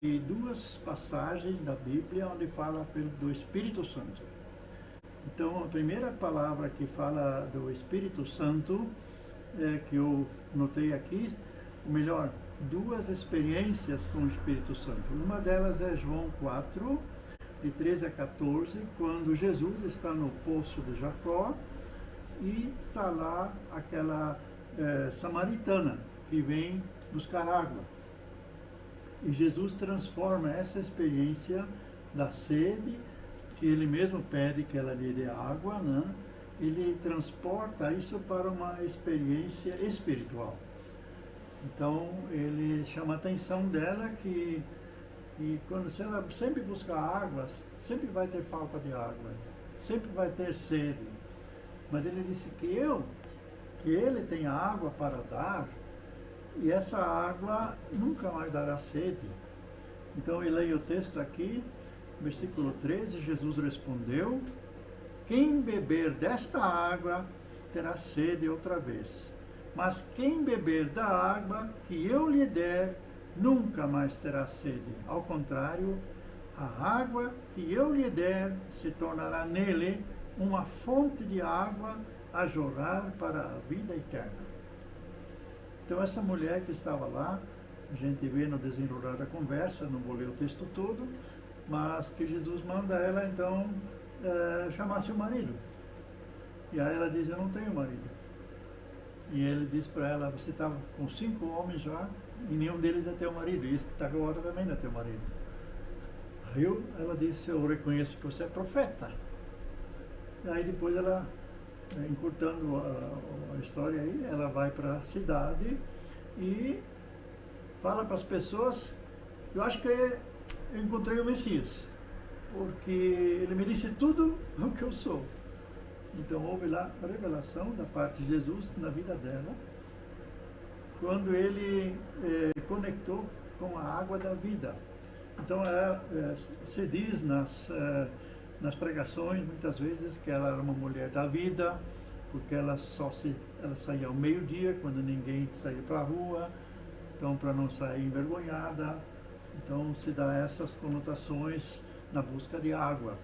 E duas passagens da Bíblia onde fala do Espírito Santo. Então, a primeira palavra que fala do Espírito Santo, que eu notei aqui, ou melhor, duas experiências com o Espírito Santo. Uma delas é João 4, de 13 a 14, quando Jesus está no poço de Jacó e está lá aquela samaritana que vem buscar água. E Jesus transforma essa experiência da sede, que ele mesmo pede que ela lhe dê água, né? Ele transporta isso para uma experiência espiritual. Então, ele chama a atenção dela que quando ela sempre busca água, sempre vai ter falta de água, sempre vai ter sede. Mas ele disse que ele tem água para dar, e essa água nunca mais dará sede. Então eu leio o texto aqui, versículo 13, Jesus respondeu: quem beber desta água terá sede outra vez, mas quem beber da água que eu lhe der, nunca mais terá sede. Ao contrário, a água que eu lhe der se tornará nele uma fonte de água a jorrar para a vida eterna. Então essa mulher que estava lá, a gente vê no desenrolar da conversa, não vou ler o texto todo, mas que Jesus manda ela então chamar seu marido. E aí ela diz: eu não tenho marido. E ele diz para ela: você estava com 5 homens já, e nenhum deles é teu marido, e esse que está agora também não é teu marido. Aí ela disse: eu reconheço que você é profeta. E aí depois ela, encurtando a história aí, ela vai para a cidade e fala para as pessoas: eu acho que eu encontrei o Messias, porque ele me disse tudo o que eu sou. Então houve lá a revelação da parte de Jesus na vida dela, quando ele conectou com a água da vida. Então se diz nas pregações muitas vezes que ela era uma mulher da vida, porque ela saía ao meio-dia, quando ninguém saía para a rua, então para não sair envergonhada. Então se dá essas conotações na busca de água.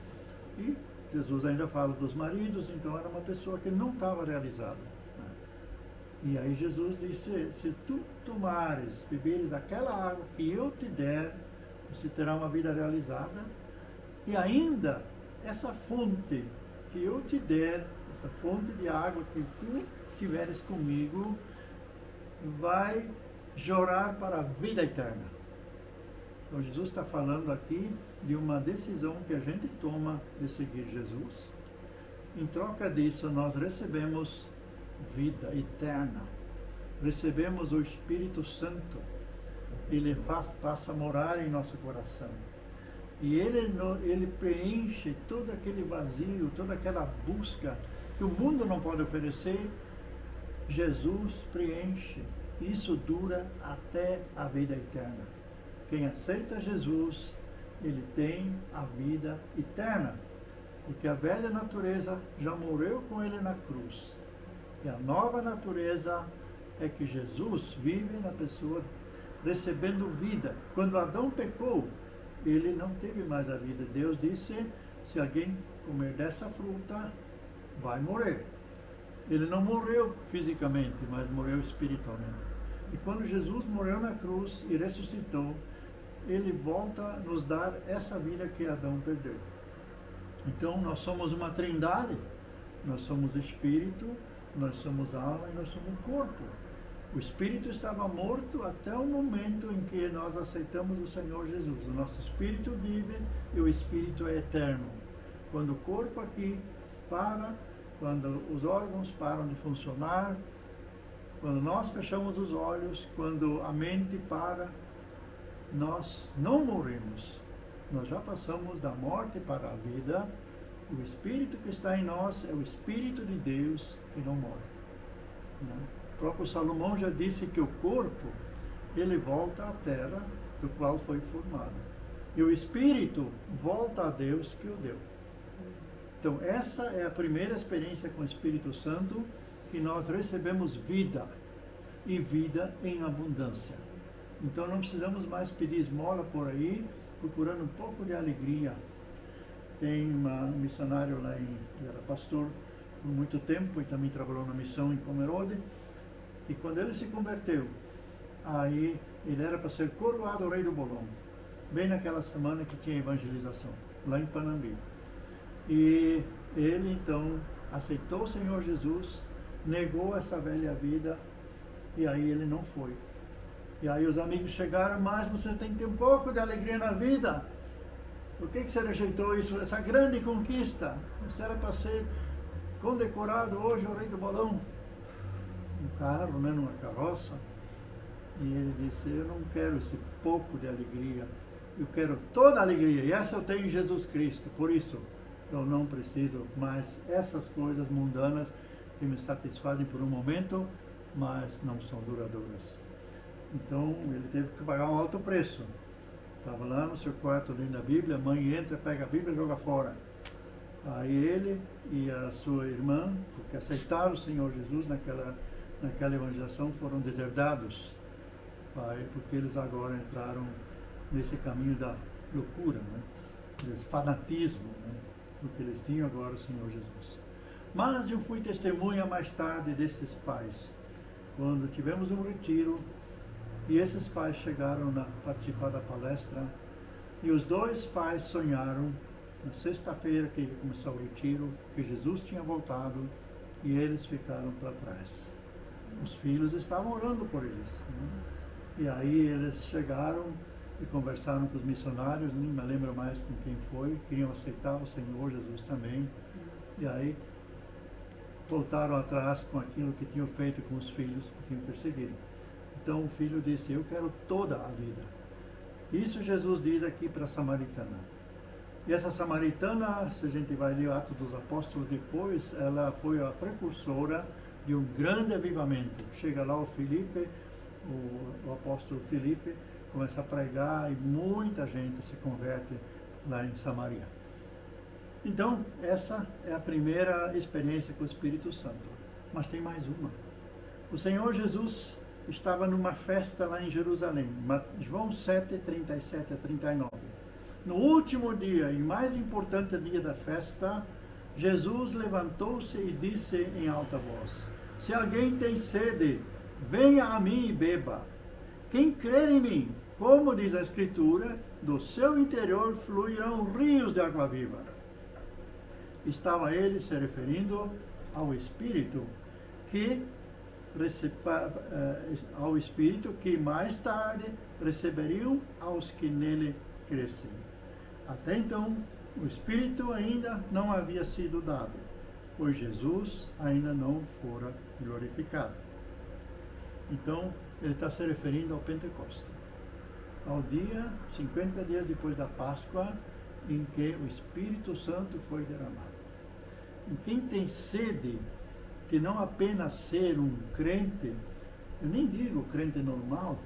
E Jesus ainda fala dos maridos, então era uma pessoa que não estava realizada. E aí Jesus disse: se tu tomares, beberes aquela água que eu te der, você terá uma vida realizada, e ainda essa fonte que eu te der, essa fonte de água que tu tiveres comigo, vai jorrar para a vida eterna. Então Jesus está falando aqui de uma decisão que a gente toma de seguir Jesus. Em troca disso, nós recebemos vida eterna, recebemos o Espírito Santo. Ele passa a morar em nosso coração. E ele preenche todo aquele vazio, toda aquela busca que o mundo não pode oferecer. Jesus preenche. Isso dura até a vida eterna. Quem aceita Jesus, ele tem a vida eterna. Porque a velha natureza já morreu com ele na cruz. E a nova natureza é que Jesus vive na pessoa, recebendo vida. Quando Adão pecou, ele não teve mais a vida. Deus disse: se alguém comer dessa fruta, vai morrer. Ele não morreu fisicamente, mas morreu espiritualmente. E quando Jesus morreu na cruz e ressuscitou, ele volta a nos dar essa vida que Adão perdeu. Então nós somos uma trindade. Nós somos espírito, nós somos alma e nós somos corpo. O espírito estava morto até o momento em que nós aceitamos o Senhor Jesus. O nosso espírito vive e o espírito é eterno. Quando o corpo aqui para, quando os órgãos param de funcionar, quando nós fechamos os olhos, quando a mente para, nós não morremos. Nós já passamos da morte para a vida. O espírito que está em nós é o Espírito de Deus que não morre. O próprio Salomão já disse que o corpo, ele volta à terra do qual foi formado. E o espírito volta a Deus que o deu. Então essa é a primeira experiência com o Espírito Santo, que nós recebemos vida, e vida em abundância. Então não precisamos mais pedir esmola por aí, procurando um pouco de alegria. Tem um missionário lá que era pastor por muito tempo e também trabalhou na missão em Pomerode. E quando ele se converteu, aí ele era para ser coroado rei do Bolão, bem naquela semana que tinha evangelização, lá em Panambi. E ele então aceitou o Senhor Jesus, negou essa velha vida, e aí ele não foi. E aí os amigos chegaram, mas você tem que ter um pouco de alegria na vida. Por que você rejeitou isso, essa grande conquista? Você era para ser condecorado hoje o rei do Bolão. Um carro, né, numa carroça. E ele disse, eu não quero esse pouco de alegria, eu quero toda a alegria, e essa eu tenho em Jesus Cristo. Por isso, eu não preciso mais essas coisas mundanas que me satisfazem por um momento, mas não são duradouras. Então, ele teve que pagar um alto preço. Estava lá no seu quarto lendo a Bíblia, a mãe entra, pega a Bíblia e joga fora. Aí ele e a sua irmã, porque aceitaram o Senhor Jesus naquela evangelização, foram deserdados, porque eles agora entraram nesse caminho da loucura, né? Desse fanatismo, né? Porque eles tinham agora o Senhor Jesus. Mas eu fui testemunha mais tarde desses pais, quando tivemos um retiro, e esses pais chegaram a participar da palestra, e os dois pais sonharam, na sexta-feira que ia começar o retiro, que Jesus tinha voltado, e eles ficaram para trás. Os filhos estavam orando por eles, né? E aí eles chegaram e conversaram com os missionários, nem me lembro mais com quem foi, queriam aceitar o Senhor Jesus também. E aí voltaram atrás com aquilo que tinham feito com os filhos que tinham perseguido. Então o filho disse, eu quero toda a vida. Isso Jesus diz aqui para a samaritana. E essa samaritana, se a gente vai ler o Atos dos Apóstolos depois, ela foi a precursora de um grande avivamento. Chega lá o Filipe, o apóstolo Filipe, começa a pregar e muita gente se converte lá em Samaria. Então, essa é a primeira experiência com o Espírito Santo. Mas tem mais uma. O Senhor Jesus estava numa festa lá em Jerusalém, João 7, 37 a 39. No último dia e mais importante dia da festa, Jesus levantou-se e disse em alta voz, se alguém tem sede, venha a mim e beba. Quem crer em mim, como diz a Escritura, do seu interior fluirão rios de água viva. Estava ele se referindo ao Espírito que mais tarde receberiam aos que nele crescem. Até então, o Espírito ainda não havia sido dado, pois Jesus ainda não fora glorificado. Então, ele está se referindo ao Pentecostes, ao dia, 50 dias depois da Páscoa, em que o Espírito Santo foi derramado. E quem tem sede de não apenas ser um crente, eu nem digo crente normal,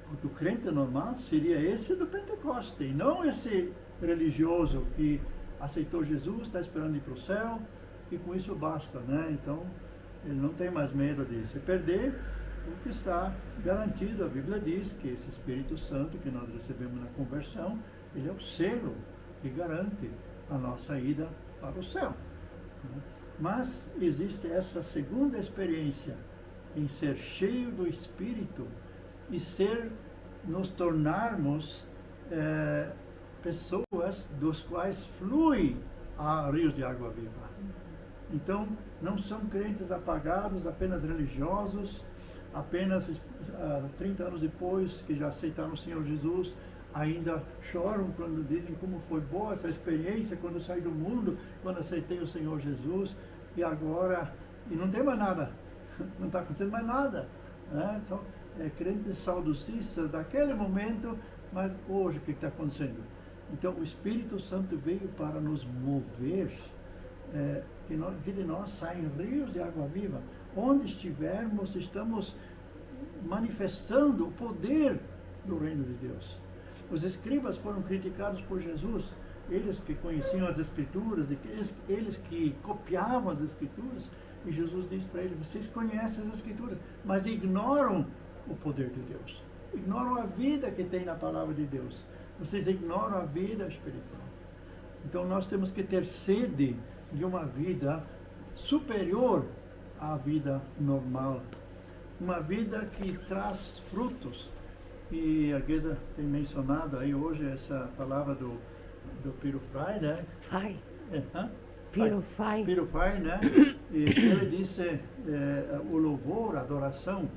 porque o crente normal seria esse do Pentecostes, e não esse religioso que aceitou Jesus, está esperando ir para o céu, e com isso basta, né? Então, ele não tem mais medo de se perder, porque está garantido. A Bíblia diz que esse Espírito Santo que nós recebemos na conversão, ele é o selo que garante a nossa ida para o céu. Mas existe essa segunda experiência em ser cheio do Espírito e nos tornarmos pessoas dos quais flui a rios de água viva. Então, não são crentes apagados, apenas religiosos, apenas 30 anos depois que já aceitaram o Senhor Jesus, ainda choram quando dizem como foi boa essa experiência, quando eu saí do mundo, quando aceitei o Senhor Jesus, e agora, e não tem mais nada, não está acontecendo mais nada, né? São crentes saudocistas daquele momento, mas hoje o que está acontecendo? Então o Espírito Santo veio para nos mover, que de nós saem rios de água viva. Onde estivermos, estamos manifestando o poder do reino de Deus. Os escribas foram criticados por Jesus, eles que conheciam as Escrituras, eles que copiavam as Escrituras, e Jesus diz para eles, vocês conhecem as Escrituras, mas ignoram o poder de Deus. ignoram a vida que tem na palavra de Deus. Vocês ignoram a vida espiritual. Então nós temos que ter sede de uma vida superior à vida normal. Uma vida que traz frutos. E a Geza tem mencionado aí hoje essa palavra do Pirufai, né? Fai. Pirufai. Pirufai, né? E ele disse, o louvor, a adoração,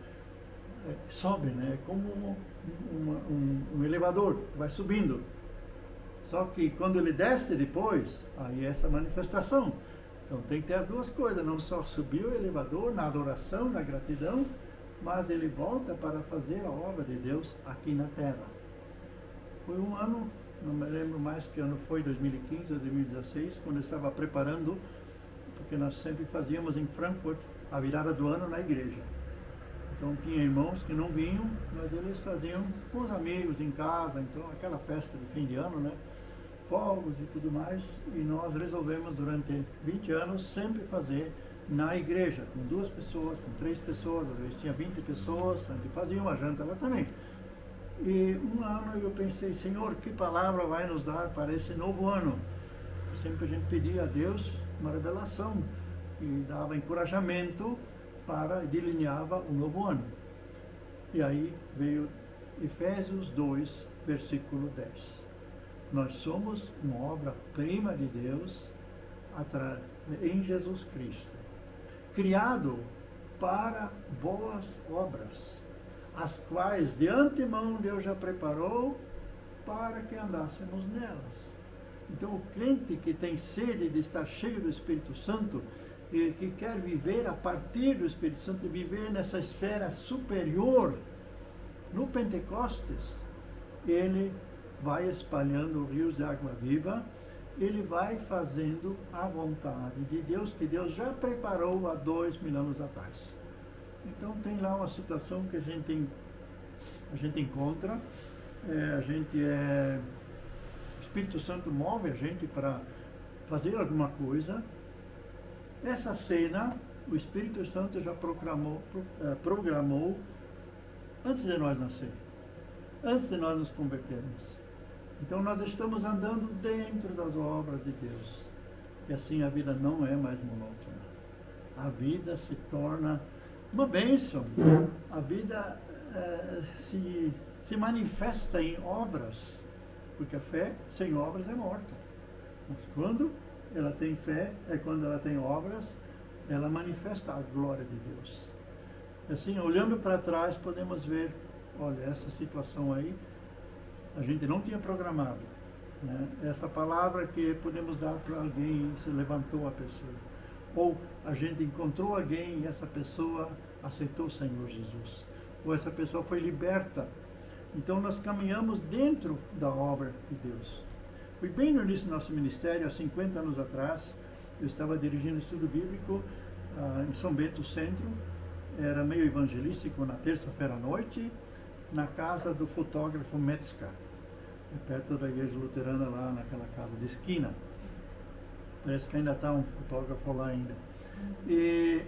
sobe, né? Como um elevador, vai subindo. Só que quando ele desce depois, aí é essa manifestação. Então tem que ter as duas coisas, não só subir o elevador na adoração, na gratidão, mas ele volta para fazer a obra de Deus aqui na terra. Foi um ano, não me lembro mais que ano foi, 2015 ou 2016, quando eu estava preparando, porque nós sempre fazíamos em Frankfurt a virada do ano na igreja. Então tinha irmãos que não vinham, mas eles faziam com os amigos em casa, então aquela festa de fim de ano, né? Fogos e tudo mais, e nós resolvemos durante 20 anos sempre fazer na igreja, com 2 pessoas, com 3 pessoas, às vezes tinha 20 pessoas, a gente fazia uma janta lá também. E um ano eu pensei, Senhor, que palavra vai nos dar para esse novo ano? Sempre a gente pedia a Deus uma revelação e dava encorajamento para delineava o novo ano. E aí veio Efésios 2, versículo 10. Nós somos uma obra-prima de Deus em Jesus Cristo, criado para boas obras, as quais de antemão Deus já preparou para que andássemos nelas. Então o crente que tem sede de estar cheio do Espírito Santo e que quer viver a partir do Espírito Santo, viver nessa esfera superior, no Pentecostes, ele vai espalhando rios de água viva, ele vai fazendo a vontade de Deus, que Deus já preparou há 2000 anos atrás. Então tem lá uma situação que a gente encontra, o Espírito Santo move a gente para fazer alguma coisa. Essa cena, o Espírito Santo já programou antes de nós nascer, antes de nós nos convertermos. Então nós estamos andando dentro das obras de Deus. E assim a vida não é mais monótona. A vida se torna uma bênção. A vida se manifesta em obras. Porque a fé sem obras é morta. Mas quando ela tem fé, quando ela tem obras, ela manifesta a glória de Deus. Assim, olhando para trás, podemos ver, olha, essa situação aí, a gente não tinha programado, né? Essa palavra que podemos dar para alguém, se levantou a pessoa. Ou a gente encontrou alguém e essa pessoa aceitou o Senhor Jesus. Ou essa pessoa foi liberta. Então nós caminhamos dentro da obra de Deus. Foi bem no início do nosso ministério, há 50 anos atrás, eu estava dirigindo estudo bíblico em São Bento Centro, era meio evangelístico na terça-feira à noite, na casa do fotógrafo Metzger, perto da igreja luterana lá naquela casa de esquina. Parece que ainda está um fotógrafo lá ainda. E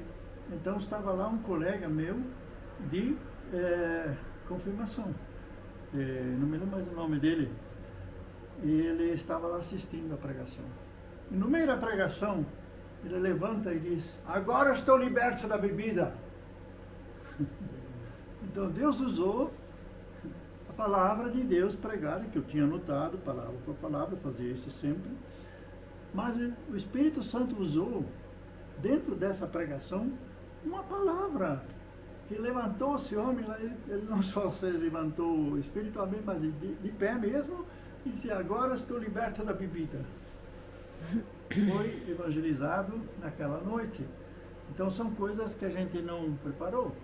então estava lá um colega meu de confirmação. Não me lembro mais o nome dele. E ele estava lá assistindo a pregação. E no meio da pregação, ele levanta e diz: agora estou liberto da bebida. Então Deus usou a palavra de Deus pregada, que eu tinha anotado, palavra por palavra, eu fazia isso sempre. Mas o Espírito Santo usou, dentro dessa pregação, uma palavra que levantou esse homem lá. Ele não só se levantou espiritualmente, mas de pé mesmo, e disse: agora estou liberto da bebida. Foi evangelizado naquela noite. Então são coisas que a gente não preparou.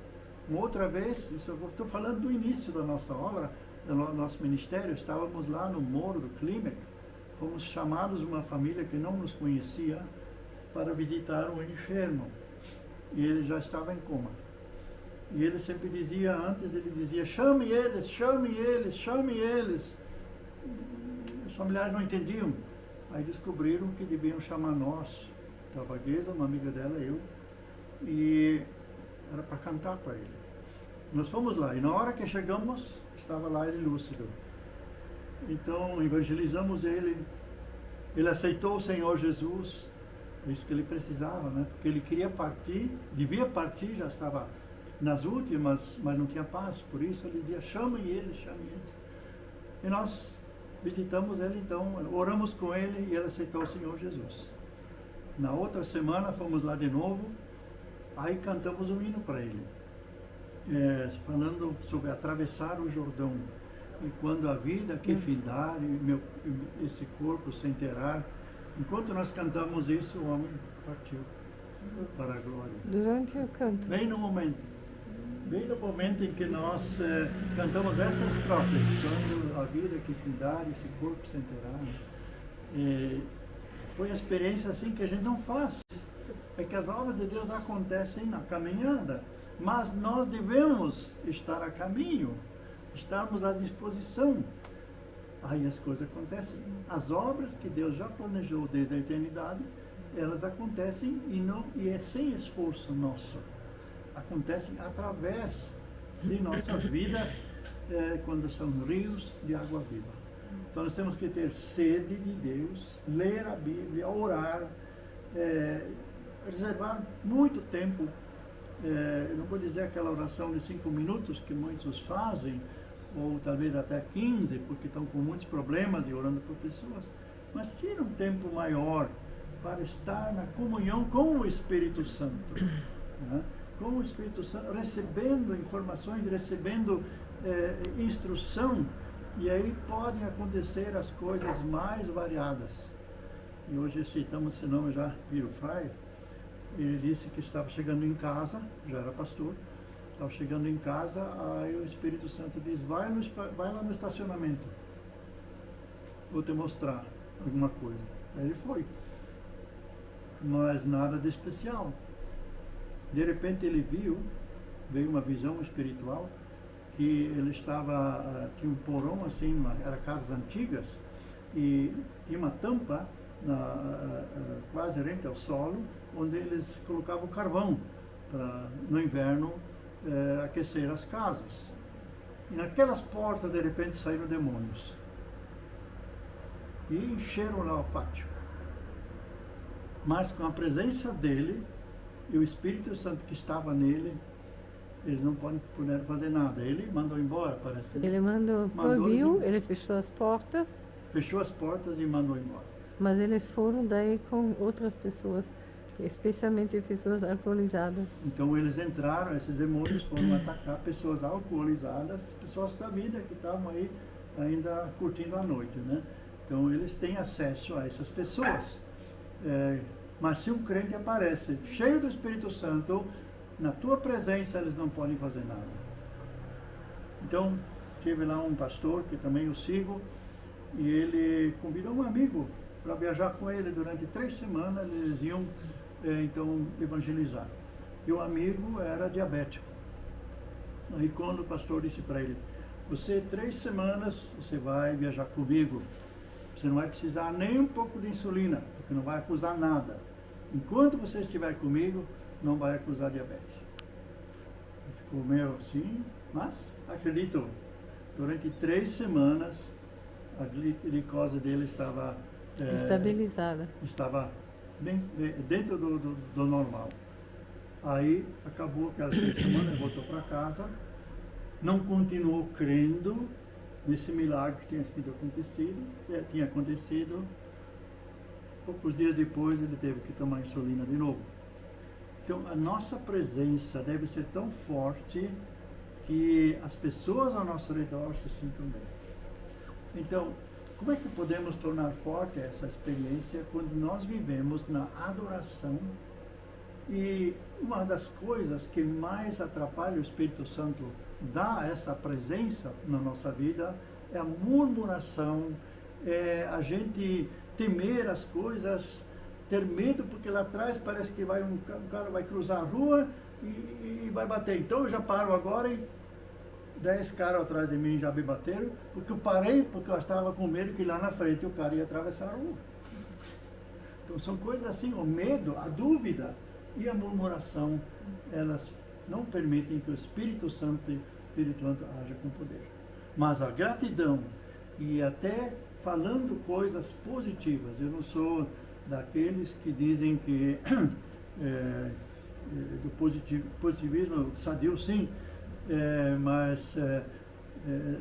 Uma outra vez, isso eu estou falando do início da nossa obra, do nosso ministério, estávamos lá no Morro do Klimek, fomos chamados uma família que não nos conhecia para visitar um enfermo. E ele já estava em coma. E ele sempre dizia, antes ele dizia: chame eles, chame eles, chame eles. Os familiares não entendiam. Aí descobriram que deviam chamar nós. Estava a Geza, uma amiga dela, eu, e era para cantar para ele. Nós fomos lá e na hora que chegamos, estava lá ele lúcido. Então evangelizamos ele, ele aceitou o Senhor Jesus, isso que ele precisava, né? Porque ele queria partir, devia partir, já estava nas últimas, mas não tinha paz, por isso ele dizia, chamem eles. E nós visitamos ele então, oramos com ele e ele aceitou o Senhor Jesus. Na outra semana fomos lá de novo, aí cantamos um hino para ele, falando sobre atravessar o Jordão. E quando a vida que findar e esse corpo se enterrar, enquanto nós cantamos isso, o homem partiu para a glória. Durante o canto. Bem no momento em que nós cantamos essa estrofe, quando a vida que findar e esse corpo se enterrar, foi uma experiência assim que a gente não faz. É que as obras de Deus acontecem na caminhada, mas nós devemos estar a caminho, estarmos à disposição. Aí as coisas acontecem. As obras que Deus já planejou desde a eternidade, elas acontecem e é sem esforço nosso. Acontecem através de nossas vidas, quando são rios de água viva. Então nós temos que ter sede de Deus, ler a Bíblia, orar, reservar muito tempo. Eu não vou dizer aquela oração de 5 minutos que muitos fazem, ou talvez até 15, porque estão com muitos problemas e orando por pessoas, mas tira um tempo maior para estar na comunhão com o Espírito Santo, né? Com o Espírito Santo, recebendo informações, recebendo instrução, e aí podem acontecer as coisas mais variadas. E hoje citamos esse nome já, Piro Frei. Ele disse que estava chegando em casa, já era pastor, estava chegando em casa, aí o Espírito Santo diz, vai lá no estacionamento, vou te mostrar alguma coisa. Aí ele foi, mas nada de especial. De repente ele veio uma visão espiritual, que ele tinha um porão assim, eram casas antigas, e tinha uma tampa quase rente ao solo, onde eles colocavam carvão para, no inverno, aquecer as casas. E naquelas portas, de repente, saíram demônios. E encheram lá o pátio. Mas com a presença dele, e o Espírito Santo que estava nele, eles não puderam fazer nada. Ele mandou embora, parece. Ele proibiu, ele fechou as portas. Fechou as portas e mandou embora. Mas eles foram daí com outras pessoas, especialmente pessoas alcoolizadas. Então eles entraram, esses demônios foram atacar pessoas alcoolizadas, pessoas da vida que estavam aí ainda curtindo a noite, né? Então eles têm acesso a essas pessoas. Mas se um crente aparece cheio do Espírito Santo, na tua presença eles não podem fazer nada. Então, tive lá um pastor que também eu sigo, e ele convidou um amigo para viajar com ele durante 3 semanas, eles iam então evangelizar. E o amigo era diabético. Aí quando o pastor disse para ele, você 3 semanas, você vai viajar comigo, você não vai precisar nem um pouco de insulina, porque não vai acusar nada. Enquanto você estiver comigo, não vai acusar diabetes. Ficou meio assim, mas acredito, durante 3 semanas, a glicose dele estava estabilizada. Estava bem dentro do normal. Aí acabou aquelas 3 semanas, voltou para casa, não continuou crendo nesse milagre que tinha acontecido. Poucos dias depois ele teve que tomar insulina de novo. Então a nossa presença deve ser tão forte que as pessoas ao nosso redor se sintam bem. Então, como é que podemos tornar forte essa experiência quando nós vivemos na adoração? E uma das coisas que mais atrapalha o Espírito Santo dar essa presença na nossa vida é a murmuração, a gente temer as coisas, ter medo porque lá atrás parece que um cara vai cruzar a rua e vai bater. Então eu já paro agora e 10 caras atrás de mim já me bateram, porque eu parei porque eu estava com medo que lá na frente o cara ia atravessar a rua. Então são coisas assim, o medo, a dúvida e a murmuração, elas não permitem que o Espírito Santo haja com poder. Mas a gratidão e até falando coisas positivas, eu não sou daqueles que dizem que do positivismo sadio sim, mas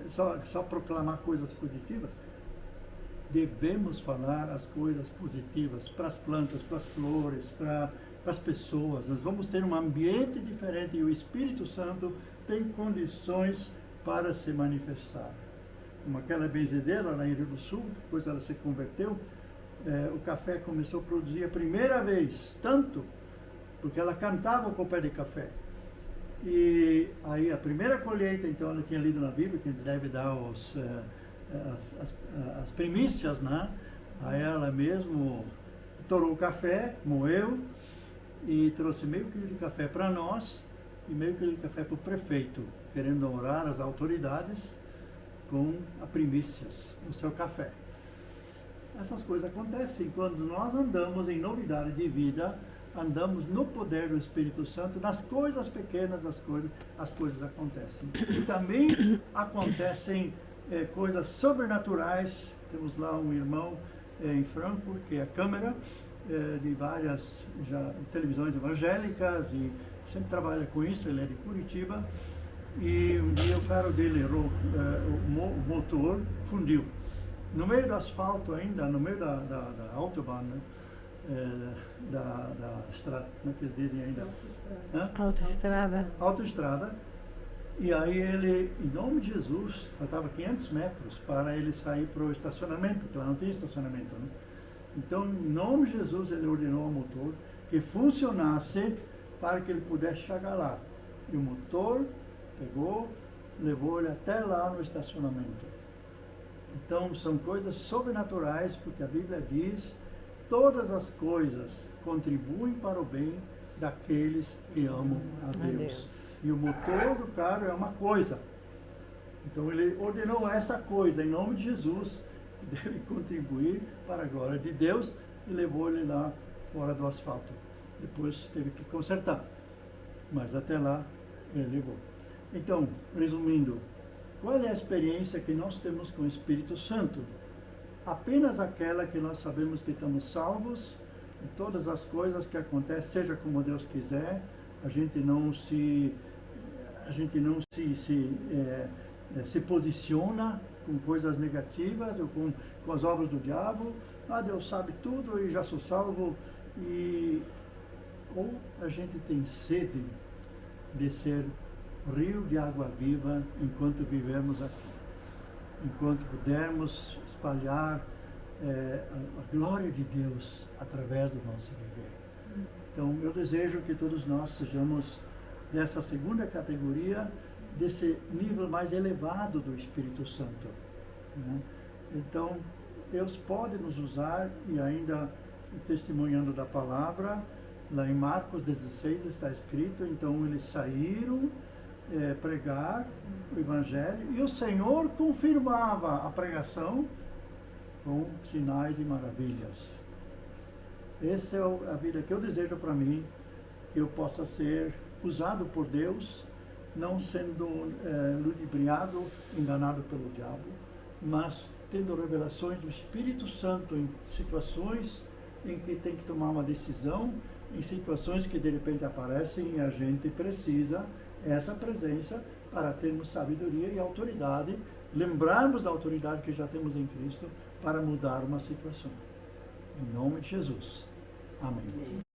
só proclamar coisas positivas. Devemos falar as coisas positivas para as plantas, para as flores, para as pessoas. Nós vamos ter um ambiente diferente e o Espírito Santo tem condições para se manifestar. Como aquela benzedeira lá em Rio do Sul, depois ela se converteu, o café começou a produzir a primeira vez, tanto, porque ela cantava com o pé de café. E aí a primeira colheita, então ela tinha lido na Bíblia que deve dar as primícias, né? Aí ela mesmo torou o café, moeu e trouxe meio quilo de café para nós e meio quilo de café para o prefeito, querendo honrar as autoridades com as primícias do seu café. Essas coisas acontecem quando nós andamos em novidade de vida, andamos no poder do Espírito Santo, nas coisas pequenas as coisas acontecem. E também acontecem coisas sobrenaturais. Temos lá um irmão em Frankfurt, que é câmera de várias televisões evangélicas e sempre trabalha com isso, ele é de Curitiba. E um dia o carro dele errou, o motor fundiu. No meio do asfalto ainda, no meio da autobahn, né? Da estrada, como é que eles dizem ainda? Autoestrada. Autoestrada. E aí ele, em nome de Jesus, faltava 500 metros para ele sair para o estacionamento, porque lá não tem estacionamento, né? Então, em nome de Jesus, ele ordenou ao motor que funcionasse para que ele pudesse chegar lá. E o motor pegou, levou ele até lá no estacionamento. Então, são coisas sobrenaturais, porque a Bíblia diz: todas as coisas contribuem para o bem daqueles que amam a Deus. E o motor do carro é uma coisa. Então, ele ordenou essa coisa, em nome de Jesus, que deve contribuir para a glória de Deus, e levou ele lá fora do asfalto. Depois teve que consertar, mas até lá ele levou. Então, resumindo, qual é a experiência que nós temos com o Espírito Santo? Apenas aquela que nós sabemos que estamos salvos, e todas as coisas que acontecem, seja como Deus quiser, a gente não se posiciona com coisas negativas ou com as obras do diabo. Deus sabe tudo e já sou salvo. Ou a gente tem sede de ser rio de água viva enquanto vivemos aqui, enquanto pudermos espalhar a glória de Deus através do nosso viver. Então, eu desejo que todos nós sejamos dessa segunda categoria, desse nível mais elevado do Espírito Santo, né? Então, Deus pode nos usar, e ainda testemunhando da palavra, lá em Marcos 16 está escrito, então eles saíram pregar o Evangelho, e o Senhor confirmava a pregação com sinais e maravilhas. Essa é a vida que eu desejo para mim, que eu possa ser usado por Deus, não sendo ludibriado, enganado pelo diabo, mas tendo revelações do Espírito Santo em situações em que tem que tomar uma decisão, em situações que de repente aparecem e a gente precisa essa presença para termos sabedoria e autoridade, lembrarmos da autoridade que já temos em Cristo para mudar uma situação. Em nome de Jesus. Amém.